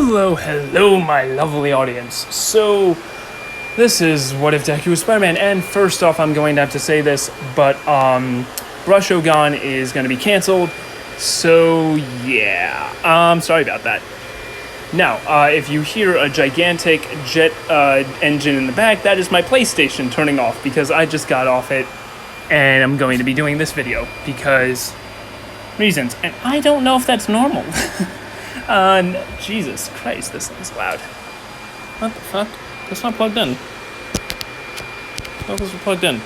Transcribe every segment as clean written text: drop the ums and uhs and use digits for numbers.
Hello, my lovely audience. So, this is What If Deku was Spider-Man, and first off, I'm going to have to say this, but, Brushogun is going to be canceled, so, yeah, sorry about that. Now, if you hear a gigantic jet, engine in the back, that is my PlayStation turning off, because I just got off it, and I'm going to be doing this video, because reasons, and I don't know if that's normal. Jesus Christ, this thing's loud. What the fuck? That's not plugged in. How is it plugged in?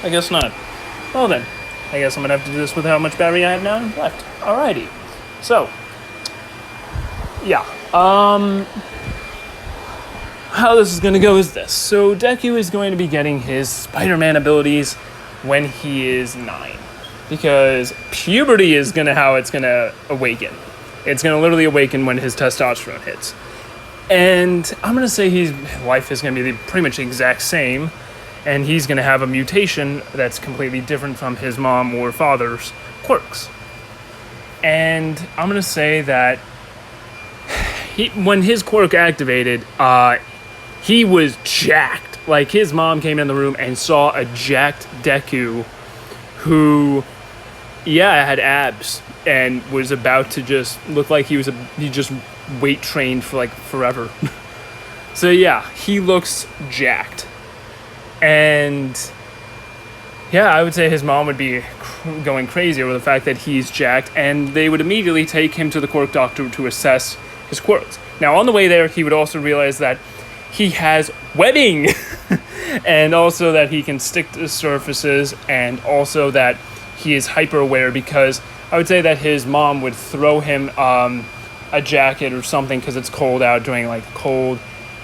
I guess not. Well then, I guess I'm gonna have to do this with how much battery I have now left. Alrighty. So, yeah. How this is gonna go is this. So, Deku is going to be getting his Spider-Man abilities when he is 9. Because puberty is how it's gonna awaken. It's going to literally awaken when his testosterone hits. And I'm going to say his life is going to be pretty much the exact same. And he's going to have a mutation that's completely different from his mom or father's quirks. And I'm going to say that when his quirk activated, he was jacked. Like, his mom came in the room and saw a jacked Deku who, had abs. And was about to just look like he just weight trained for like forever. So yeah, he looks jacked. And yeah, I would say his mom would be going crazy over the fact that he's jacked, and they would immediately take him to the quirk doctor to assess his quirks. Now on the way there, he would also realize that he has webbing, and also that he can stick to surfaces, and also that he is hyper aware, because I would say that his mom would throw him a jacket or something because it's cold out during like cold.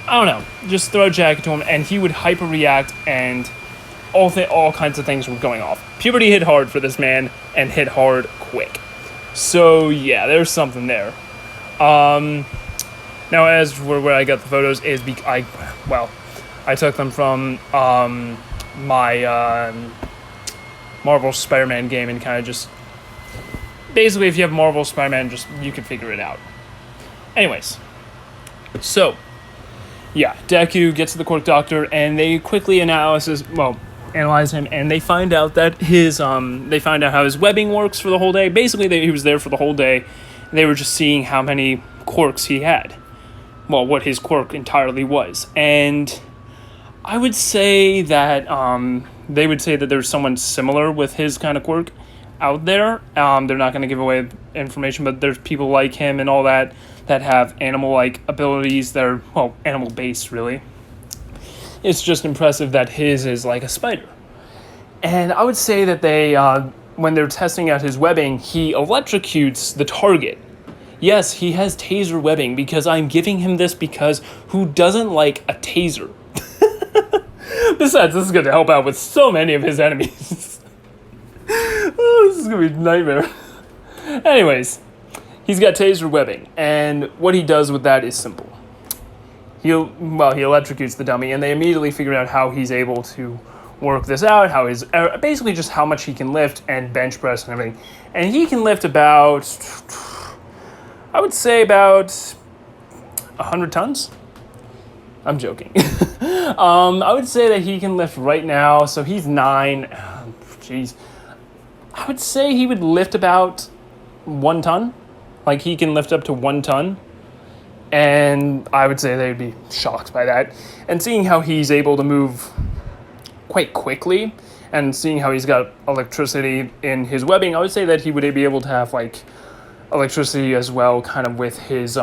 I don't know. Just throw a jacket to him and he would hyper react, and all kinds of things were going off. Puberty hit hard for this man and hit hard quick. So yeah, there's something there. Now as for where I got the photos is I took them from my Marvel Spider-Man game, and kind of just basically, if you have Marvel Spider-Man, you can figure it out. Anyways, so yeah, Deku gets to the quirk doctor, and they quickly analyze him, and they find out that how his webbing works for the whole day. Basically, he was there for the whole day, and they were just seeing how many quirks he had. Well, what his quirk entirely was, and I would say that they would say that there's someone similar with his kind of quirk out there. They're not going to give away information, but there's people like him and all that have animal-like abilities that are, animal-based, really. It's just impressive that his is like a spider. And I would say that they, when they're testing out his webbing, he electrocutes the target. Yes, he has taser webbing, because I'm giving him this because who doesn't like a taser? Besides, this is going to help out with so many of his enemies. Oh, this is going to be a nightmare. Anyways, he's got taser webbing, and what he does with that is simple. He electrocutes the dummy, and they immediately figure out how he's able to work this out, basically just how much he can lift and bench press and everything. And he can lift about 100 tons? I'm joking. I would say that he can lift right now, so he's 9. Jeez. I would say he would lift about 1 ton. Like, he can lift up to 1 ton. And I would say they'd be shocked by that. And seeing how he's able to move quite quickly, and seeing how he's got electricity in his webbing, I would say that he would be able to have, like, electricity as well, kind of with his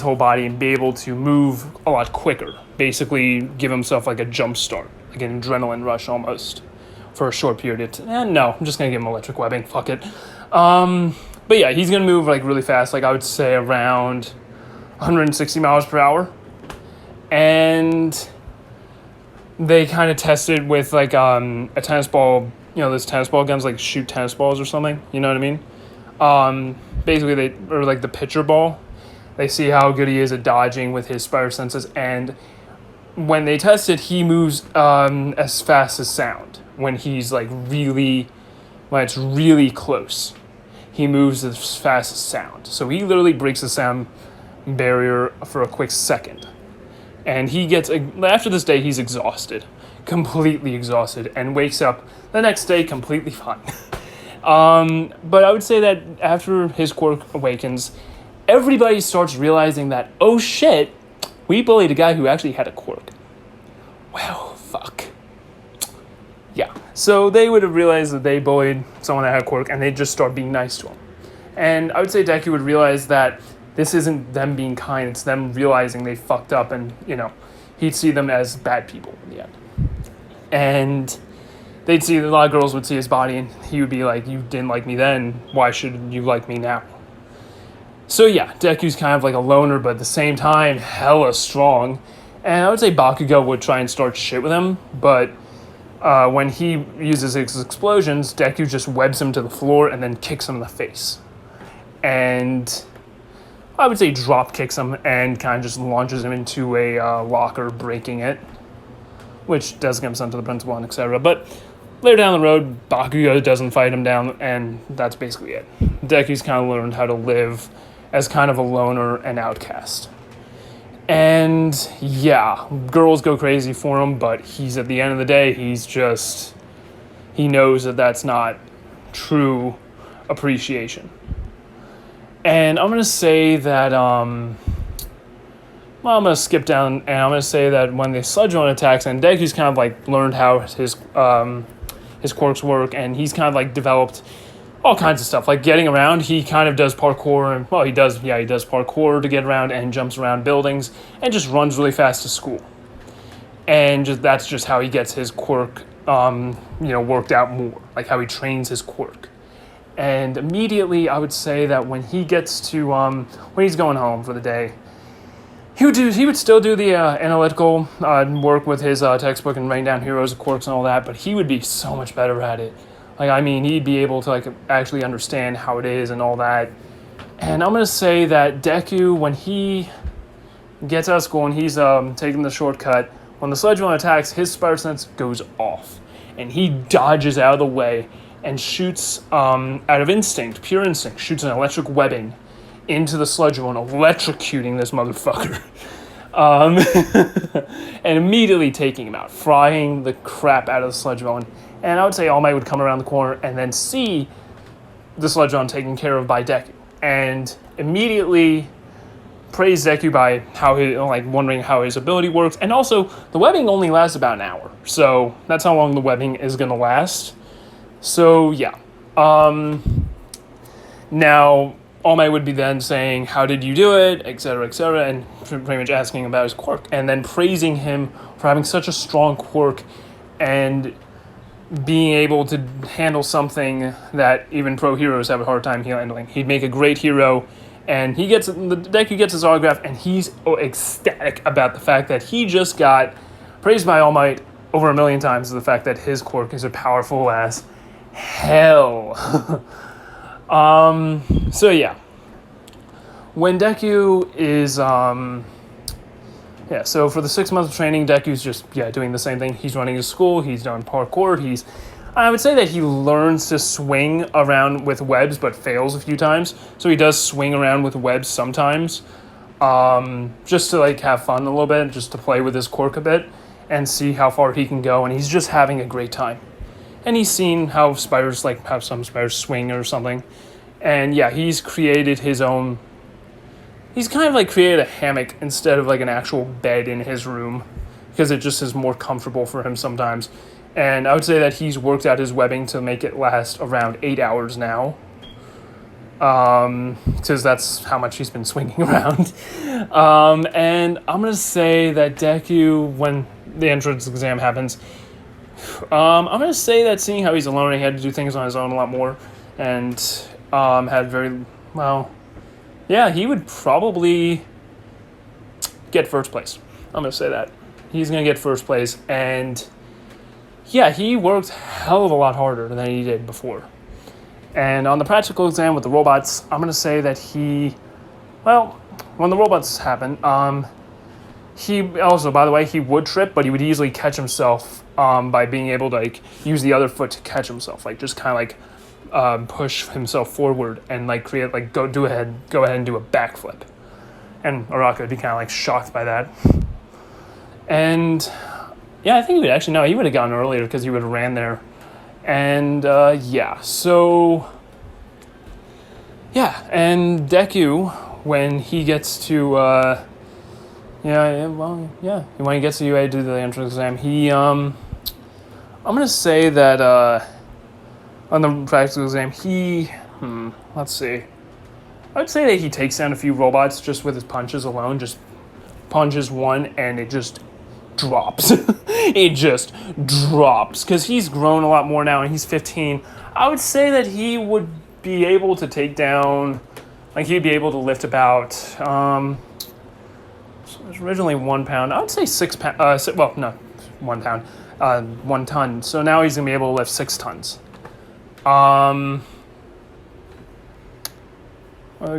whole body, and be able to move a lot quicker. Basically give himself like a jump start, like an adrenaline rush almost, for a short period no, I'm just gonna give him electric webbing, fuck it. But yeah, he's gonna move like really fast, like I would say around 160 miles per hour. And they kind of tested with like a tennis ball, those tennis ball guns, like shoot tennis balls or something, you know what I mean? Basically or like the pitcher ball. They see how good he is at dodging with his spider senses, and when they tested, he moves as fast as sound when it's really close. he moves as fast as sound. So he literally breaks the sound barrier for a quick second. And he gets, after this day, he's exhausted, completely exhausted, and wakes up the next day completely fine. But I would say that after his quirk awakens, everybody starts realizing that, oh shit, we bullied a guy who actually had a quirk. Well, fuck. Yeah, so they would have realized that they bullied someone that had a quirk, and they'd just start being nice to him. And I would say Deku would realize that this isn't them being kind, it's them realizing they fucked up, and, he'd see them as bad people in the end. And they'd see, a lot of girls would see his body, and he would be like, you didn't like me then, why should you like me now? So yeah, Deku's kind of like a loner, but at the same time, hella strong. And I would say Bakugo would try and start shit with him, but when he uses his explosions, Deku just webs him to the floor and then kicks him in the face. And I would say drop kicks him and kind of just launches him into a locker, breaking it, which does get him sent to the principal and etc. But later down the road, Bakugo doesn't fight him down, and that's basically it. Deku's kind of learned how to live as kind of a loner and outcast. And yeah, girls go crazy for him, but he's, at the end of the day, he knows that that's not true appreciation. And I'm going to say that, I'm going to skip down, and I'm going to say that when the Sludge One attacks, and Deku's kind of like learned how his quirks work, and he's kind of like developed all kinds of stuff, like getting around. He kind of does parkour, and he does parkour to get around, and jumps around buildings, and just runs really fast to school. And that's just how he gets his quirk, worked out more, like how he trains his quirk. And immediately, I would say that when he gets to, when he's going home for the day, he would still do the analytical work with his textbook and writing down heroes, quirks, and all that, but he would be so much better at it. He'd be able to, actually understand how it is and all that. And I'm going to say that Deku, when he gets out of school and he's taking the shortcut, when the Sludge One attacks, his spider sense goes off. And he dodges out of the way and shoots, out of instinct, pure instinct, shoots an electric webbing into the Sludge One, electrocuting this motherfucker. And immediately taking him out, frying the crap out of the Sludge One. And I would say All Might would come around the corner and then see the Sludge One taken care of by Deku. And immediately praise Deku by how wondering how his ability works. And also, the webbing only lasts about an hour. So that's how long the webbing is going to last. So, yeah. Now, All Might would be then saying, how did you do it, etc., and pretty much asking about his quirk. And then praising him for having such a strong quirk and being able to handle something that even pro heroes have a hard time handling. He'd make a great hero, and Deku gets his autograph, and he's ecstatic about the fact that he just got praised by All Might over 1 million times, the fact that his quirk is as powerful as hell. So yeah. When Deku is, so for the 6 months of training, Deku's just, doing the same thing. He's running his school, he's doing parkour, I would say that he learns to swing around with webs, but fails a few times. So he does swing around with webs sometimes, just to, have fun a little bit, just to play with his quirk a bit, and see how far he can go, and he's just having a great time. And he's seen how spiders, how some spiders swing or something. And he's created his own... He's kind of created a hammock instead of an actual bed in his room, because it just is more comfortable for him sometimes. And I would say that he's worked out his webbing to make it last around 8 hours now, because that's how much he's been swinging around. And I'm going to say that Deku, when the entrance exam happens, I'm going to say that seeing how he's alone, he had to do things on his own a lot more, and had very, he would probably get first place. I'm going to say that. He's going to get first place, and he worked hell of a lot harder than he did before. And on the practical exam with the robots, I'm going to say that when the robots happen, he also, by the way, he would trip, but he would easily catch himself by being able to use the other foot to catch himself, just kind of push himself forward and like create like go ahead and do a backflip, and Araka would be kind of like shocked by that. And yeah, I think he would actually no, he would have gone earlier because he would have ran there. And so yeah, and Deku, when he gets to when he gets to UA to do the entrance exam, he I'm gonna say that on the practical exam let's see, I would say that he takes down a few robots just with his punches alone, just punches one and it just drops. It just drops because he's grown a lot more now and he's 15. I would say that he would be able to take down, like he'd be able to lift about so it was originally 1 pound. I would say 6 pounds. 1 pound, 1 ton. So now he's gonna be able to lift 6 tons. A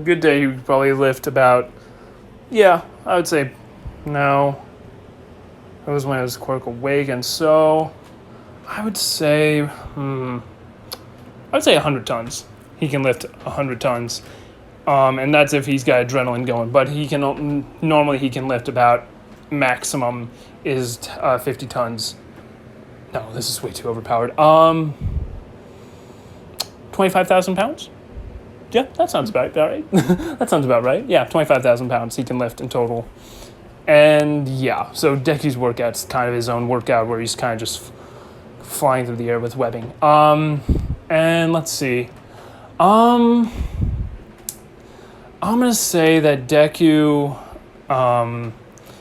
good day he would probably lift about, I would say no. That was when it was Quirk Awakened, so I would say 100 tons. He can lift 100 tons, and that's if he's got adrenaline going. But he can normally he can lift about maximum is 50 tons. No, this is way too overpowered. 25,000 pounds. Yeah, that sounds about right. That sounds about right. Yeah, 25,000 pounds he can lift in total. And yeah, so Deku's workout's kind of his own workout where he's kind of just flying through the air with webbing. And let's see. I'm gonna say that Deku,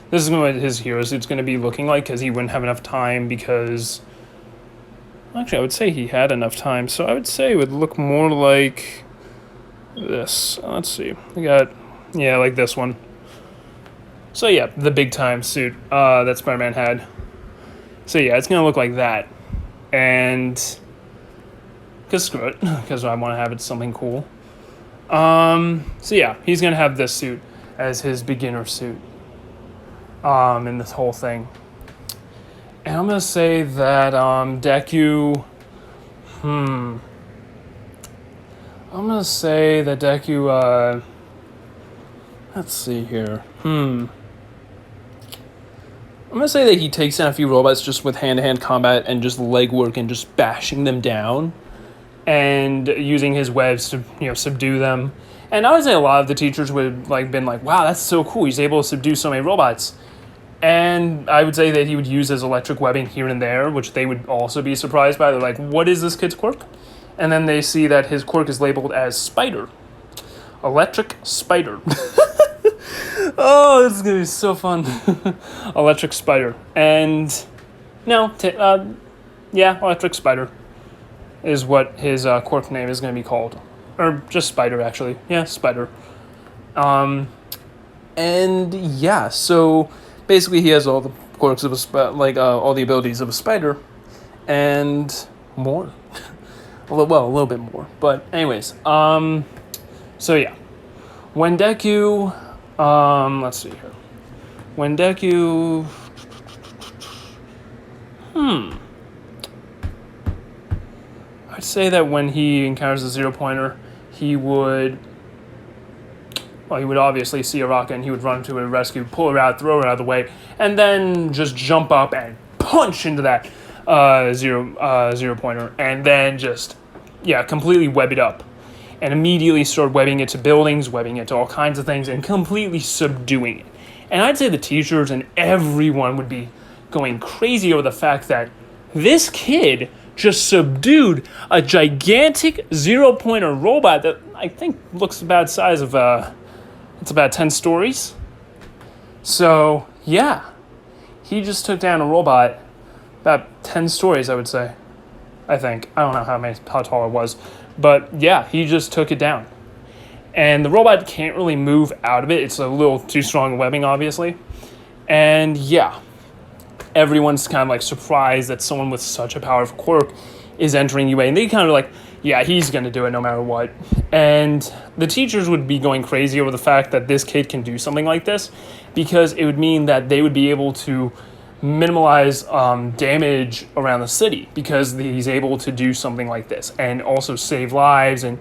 this is what his hero suit's gonna be looking like because he wouldn't have enough time because, actually I would say he had enough time, so I would say it would look more like this. Let's see. We got, like this one. So yeah, the big time suit that Spider-Man had. So yeah, it's gonna look like that, and cause screw it, because I want to have it something cool. So yeah, he's gonna have this suit as his beginner suit. In this whole thing, and I'm gonna say that Deku. I'm gonna say that Deku. Let's see here. I'm going to say that he takes down a few robots just with hand-to-hand combat and just leg work and just bashing them down and using his webs to, subdue them. And I would say a lot of the teachers would have been like, wow, that's so cool. He's able to subdue so many robots. And I would say that he would use his electric webbing here and there, which they would also be surprised by. They're like, what is this kid's quirk? And then they see that his quirk is labeled as Spider. Electric Spider. Oh, this is going to be so fun. Electric Spider. And Electric Spider is what his quirk name is going to be called. Or just Spider, actually. Yeah, Spider. So basically he has all the quirks of all the abilities of a spider and more. A little bit more. But anyways, so yeah. When Deku, let's see here. When Deku, I'd say that when he encounters a zero-pointer, he would obviously see Araka and he would run to her rescue, pull her out, throw her out of the way, and then just jump up and punch into that zero-pointer, and then just, completely web it up. And immediately start webbing it to buildings, webbing it to all kinds of things, and completely subduing it. And I'd say the teachers and everyone would be going crazy over the fact that this kid just subdued a gigantic zero-pointer robot that I think looks about the size of, it's about 10 stories. So, yeah. He just took down a robot about 10 stories, I would say. I think. I don't know how tall it was. But yeah, he just took it down. And the robot can't really move out of it. It's a little too strong webbing, obviously. And yeah, everyone's kind of surprised that someone with such a powerful quirk is entering UA. And they kind of he's going to do it no matter what. And the teachers would be going crazy over the fact that this kid can do something like this, because it would mean that they would be able to minimize damage around the city because he's able to do something like this and also save lives and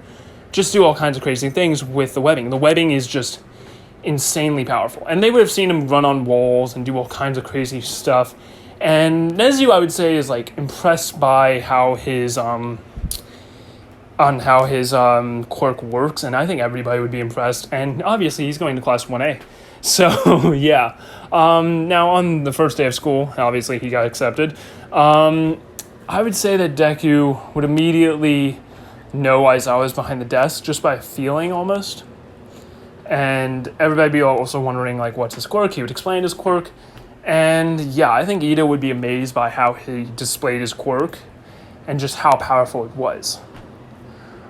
just do all kinds of crazy things with the webbing. The webbing is just insanely powerful. And they would have seen him run on walls and do all kinds of crazy stuff. And Nezu, I would say, is like impressed by how his quirk works, and I think everybody would be impressed. And obviously, he's going to class 1A. So, yeah. Now, on the first day of school, obviously, he got accepted. I would say that Deku would immediately know Aizawa's behind the desk, just by feeling, almost. And everybody be also wondering, like, what's his quirk? He would explain his quirk. And, yeah, I think Ida would be amazed by how he displayed his quirk and just how powerful it was.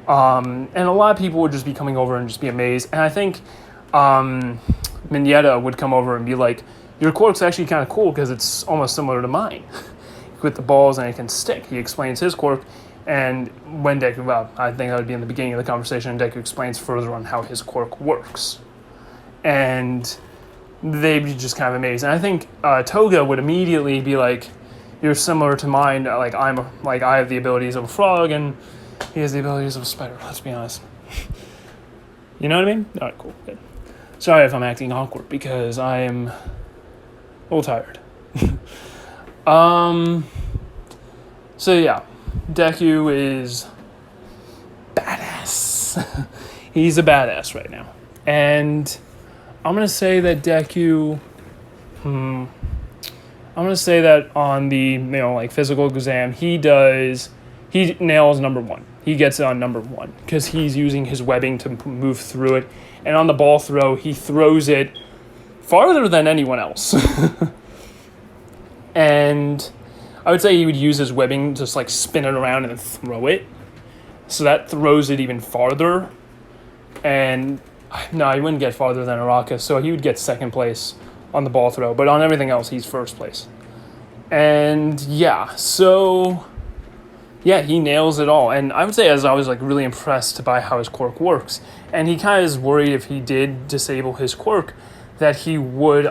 And a lot of people would just be coming over and just be amazed. And I think Mignetta would come over and be like, your quirk's actually kind of cool because it's almost similar to mine. With the balls and it can stick. He explains his quirk. And when Deku, well, I think that would be in the beginning of the conversation, Deku explains further on how his quirk works. And they'd be just kind of amazed. And I think Toga would immediately be like, you're similar to mine. Like, I have the abilities of a frog and he has the abilities of a spider, let's be honest. You know what I mean? All right, cool, good. Sorry if I'm acting awkward because I am a little tired. So yeah, Deku is badass. He's a badass right now. And I'm going to say that Deku, I'm going to say that on the, like physical exam, he nails number 1. He gets it on number 1 because he's using his webbing to move through it. And on the ball throw, he throws it farther than anyone else. And I would say he would use his webbing to just like spin it around and then throw it. So that throws it even farther. And no, he wouldn't get farther than Araka. So he would get second place on the ball throw. But on everything else, he's first place. And yeah, so yeah, he nails it all. And I would say as I was like really impressed by how his quirk works. And he kind of is worried if he did disable his quirk that he would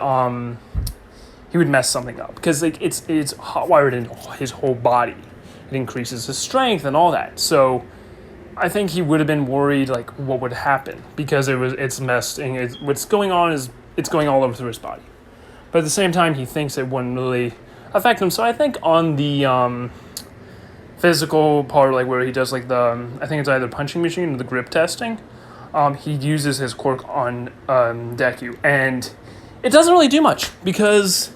mess something up because like it's hotwired into his whole body. It increases his strength and all that. So I think he would have been worried like what would happen because it's messed and what's going on is it's going all over through his body. But at the same time, he thinks it wouldn't really affect him. So I think on the physical part, like where he does like I think it's either punching machine or the grip testing, he uses his quirk on Deku, and it doesn't really do much because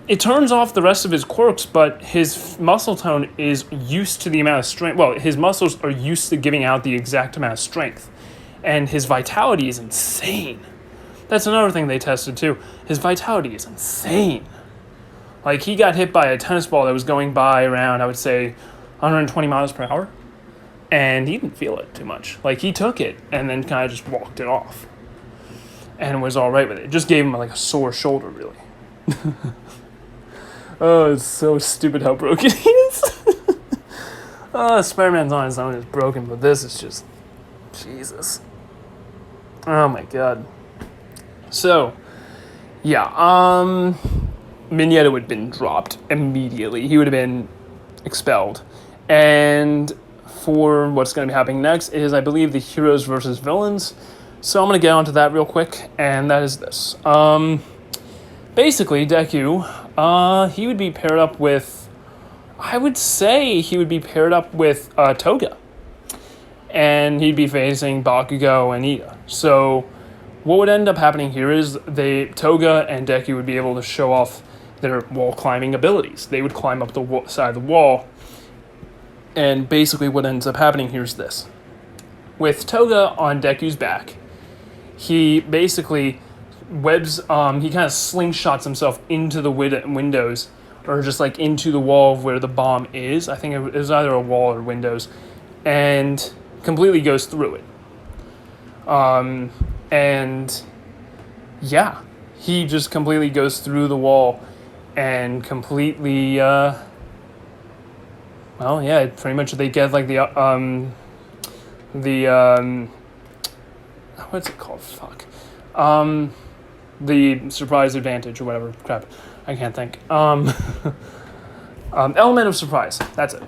it turns off the rest of his quirks, but his muscle tone is used to the amount of strength. Well, his muscles are used to giving out the exact amount of strength, and his vitality is insane. That's another thing they tested too. His vitality is insane. Like, he got hit by a tennis ball that was going by around, I would say, 120 miles per hour, and he didn't feel it too much. Like, he took it and then kind of just walked it off and was all right with it. It just gave him like a sore shoulder, really. Oh, it's so stupid how broken he is. Spider-Man's on his own is broken, but this is just Jesus. Oh my god. So, yeah, Mignetta would have been dropped immediately. He would have been expelled. And for what's going to be happening next is, I believe, the heroes versus villains. So I'm going to get onto that real quick, and that is this. Basically, Deku, he would be paired up with, I would say he would be paired up with Toga. And he'd be facing Bakugo and Ida. So what would end up happening here is Toga and Deku would be able to show off their wall climbing abilities. They would climb up the side of the wall. And basically what ends up happening here is this. With Toga on Deku's back, he basically webs, he kind of slingshots himself into the windows, or just like into the wall of where the bomb is. I think it was either a wall or windows, and completely goes through it. And yeah, he just completely goes through the wall and completely, well, yeah, pretty much they get like what's it called? Fuck. The surprise advantage or whatever crap. I can't think. Element of surprise. That's it.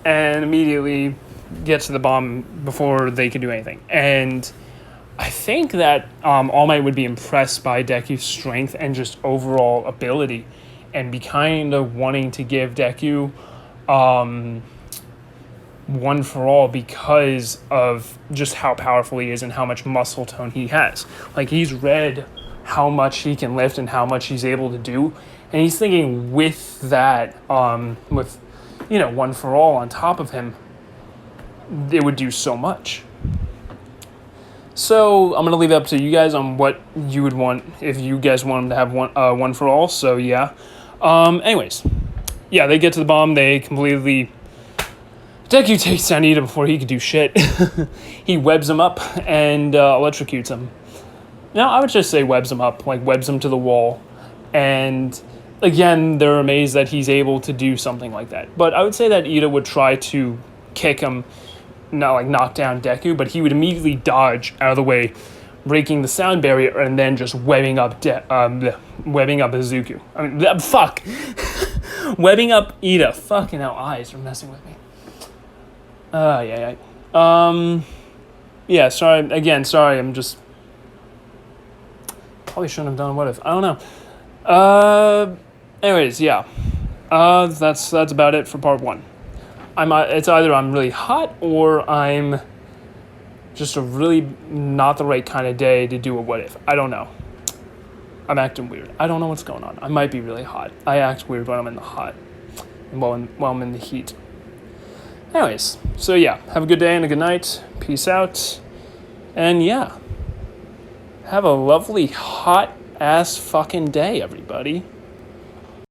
And immediately gets to the bomb before they can do anything. And I think that All Might would be impressed by Deku's strength and just overall ability, and be kind of wanting to give Deku one for all because of just how powerful he is and how much muscle tone he has. Like, he's read how much he can lift and how much he's able to do, and he's thinking with that, with, you know, one for all on top of him, it would do so much. So I'm gonna leave it up to you guys on what you would want if you guys want him to have one for all. So yeah. Anyways, yeah, they get to the bomb. They completely. Deku takes down Ida before he could do shit. He webs him up and electrocutes him. Now, I would just say webs him up, like webs him to the wall. And again, they're amazed that he's able to do something like that. But I would say that Ida would try to kick him, not like knock down Deku, but he would immediately dodge out of the way, breaking the sound barrier and then just webbing up Izuku. I mean, fuck. Webbing up Ida. Fucking hell, eyes are messing with me. Yeah, sorry, I'm just... Probably shouldn't have done what if. I don't know. Anyways, yeah. That's about it for part 1. It's either I'm really hot or I'm just a really not the right kind of day to do a what if. I don't know. I'm acting weird. I don't know what's going on. I might be really hot. I act weird when I'm in the hot, while I'm in the heat. Anyways, so yeah, have a good day and a good night. Peace out. And yeah, have a lovely hot ass fucking day, everybody.